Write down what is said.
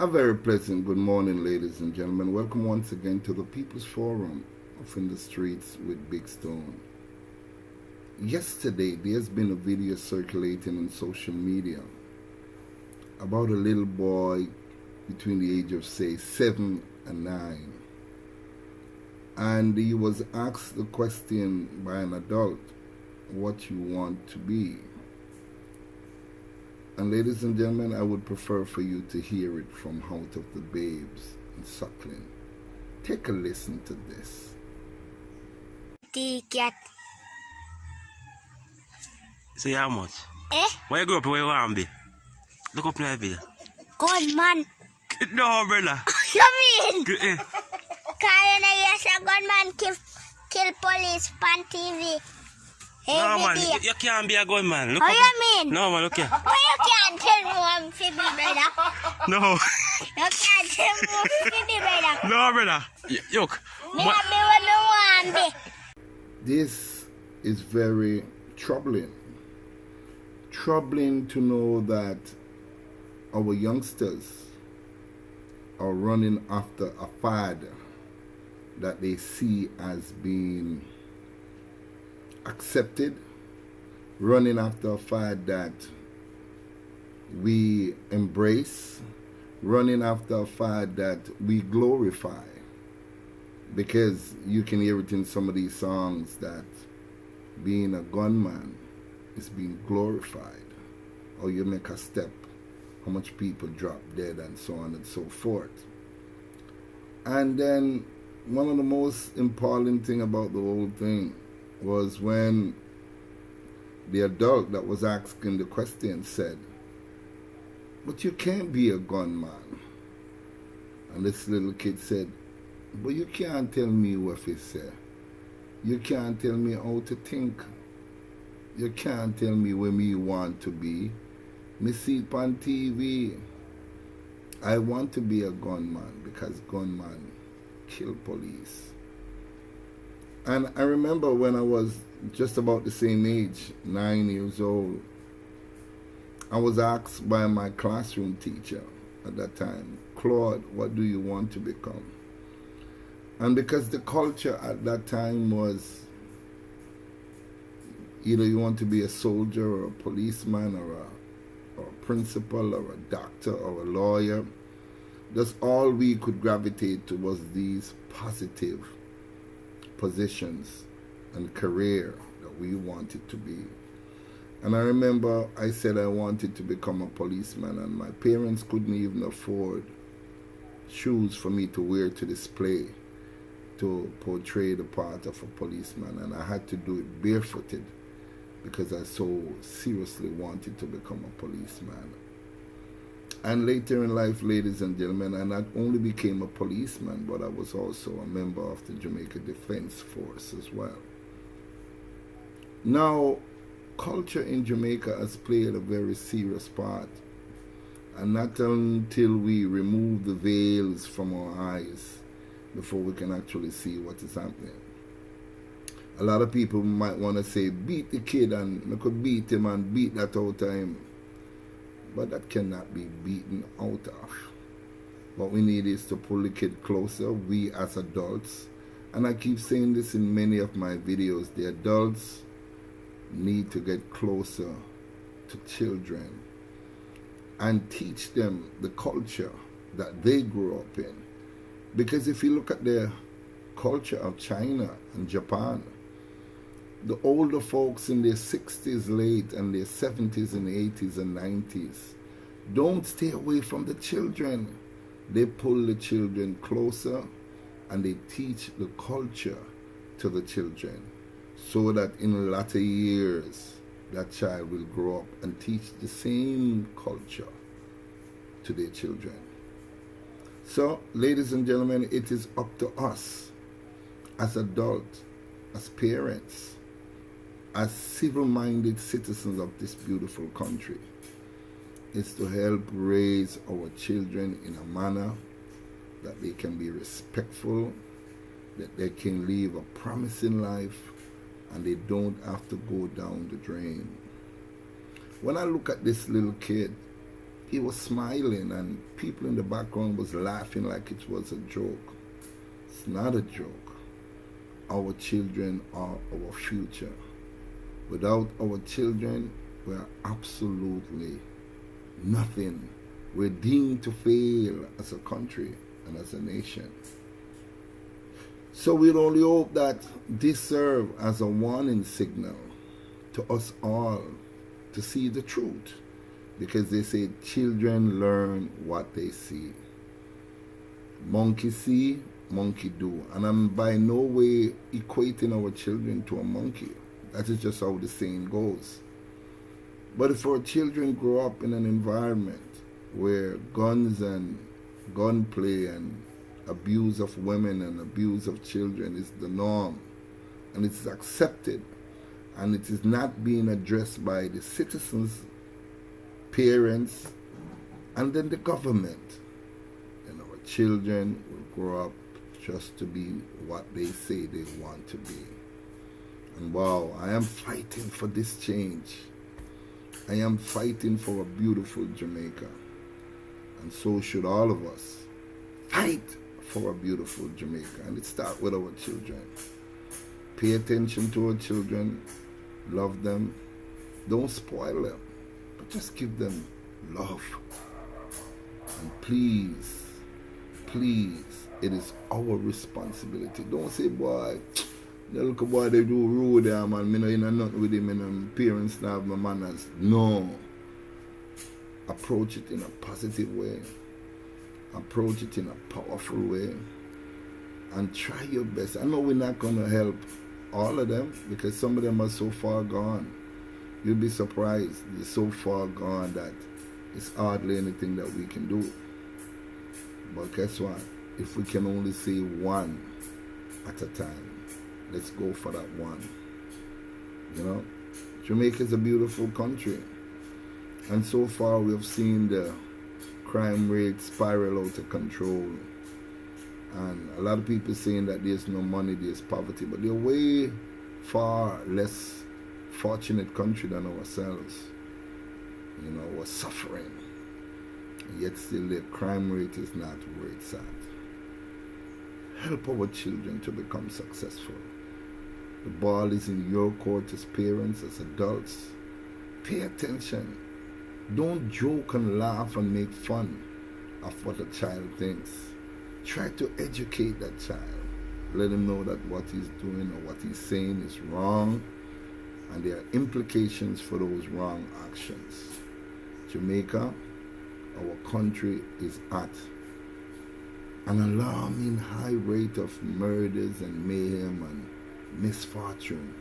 A very pleasant good morning, ladies and gentlemen. Welcome once again to the People's Forum of In the Streets with Big Stone. Yesterday, there's been a video circulating on social media about a little boy between the age of, say, 7 and 9. And he was asked the question by an adult, what you want to be. And ladies and gentlemen, I would prefer for you to hear it from out of the babes and suckling. Take a listen to this. The cat. Say how much? Where you grow up where you want to be? Look up in the video. Gunman. No, brother. You mean? Eh. Yes, a gunman kill police on TV. No, man, you can't be a gunman. Look How up. you mean? No, man, look here. Why you can't tell me I'm Phoebe, brother? No. You can't tell me I'm Phoebe, brother. No, brother. Look. Me what me want be. This is very troubling. Troubling to know that our youngsters are running after a fad that they see as being accepted, running after a fad that we embrace, running after a fad that we glorify. Because you can hear it in some of these songs that being a gunman is being glorified. Or you make a step, how much people drop dead and so on and so forth. And then one of the most important thing about the whole thing was when the adult that was asking the question said, but you can't be a gunman. And this little kid said, but you can't tell me what he say. You can't tell me how to think. You can't tell me where me want to be. Me see it on TV. I want to be a gunman because gunman kill police. And I remember when I was just about the same age, 9 years old, I was asked by my classroom teacher at that time, Claude, what do you want to become? And because the culture at that time was either you want to be a soldier or a policeman or a principal or a doctor or a lawyer, that's all we could gravitate to was these positive positions and career that we wanted to be. And I remember I said I wanted to become a policeman, and my parents couldn't even afford shoes for me to wear to display to portray the part of a policeman, and I had to do it barefooted because I so seriously wanted to become a policeman. And later in life, ladies and gentlemen, I not only became a policeman, but I was also a member of the Jamaica Defense Force as well. Now, culture in Jamaica has played a very serious part. And not until we remove the veils from our eyes before we can actually see what is happening. A lot of people might want to say, beat the kid, and we could beat him and beat that out of him. But that cannot be beaten out of. What we need is to pull the kid closer, we as adults. And I keep saying this in many of my videos, the adults need to get closer to children and teach them the culture that they grew up in. Because if you look at the culture of China and Japan, the older folks in their 60s late and their 70s and 80s and 90s don't stay away from the children. They pull the children closer and they teach the culture to the children so that in latter years that child will grow up and teach the same culture to their children. So, ladies and gentlemen, it is up to us as adults, as parents, as civil-minded citizens of this beautiful country, is to help raise our children in a manner that they can be respectful, that they can live a promising life, and they don't have to go down the drain. When I look at this little kid, he was smiling and people in the background was laughing like it was a joke. It's not a joke. Our children are our future. Without our children, we are absolutely nothing. We're deemed to fail as a country and as a nation. So we'll only hope that this serves as a warning signal to us all to see the truth. Because they say children learn what they see. Monkey see, monkey do. And I'm by no way equating our children to a monkey. That is just how the saying goes. But if our children grow up in an environment where guns and gunplay and abuse of women and abuse of children is the norm, and it's accepted, and it is not being addressed by the citizens, parents, and then the government, then our children will grow up just to be what they say they want to be. And wow, I am fighting for this change. I am fighting for a beautiful Jamaica. And so should all of us fight for a beautiful Jamaica. And it starts with our children. Pay attention to our children. Love them. Don't spoil them. But just give them love. And please, please, it is our responsibility. Don't say, boy, the little boy they do rude there, man. Me no in nothing with him, and parents don't have my manners. No. Approach it in a positive way. Approach it in a powerful way. And try your best. I know we're not going to help all of them because some of them are so far gone. You'll be surprised. They're so far gone that it's hardly anything that we can do. But guess what? If we can only see one at a time, let's go for that one. You know, Jamaica is a beautiful country. And so far we have seen the crime rate spiral out of control. And a lot of people saying that there's no money, there's poverty. But they're way far less fortunate country than ourselves. You know, we're suffering. And yet still the crime rate is not where it's at. Help our children to become successful. The ball is in your court as parents, as adults. Pay attention. Don't joke and laugh and make fun of what a child thinks. Try to educate that child. Let him know that what he's doing or what he's saying is wrong, and there are implications for those wrong actions. Jamaica, our country, is at an alarming high rate of murders and mayhem and misfortune.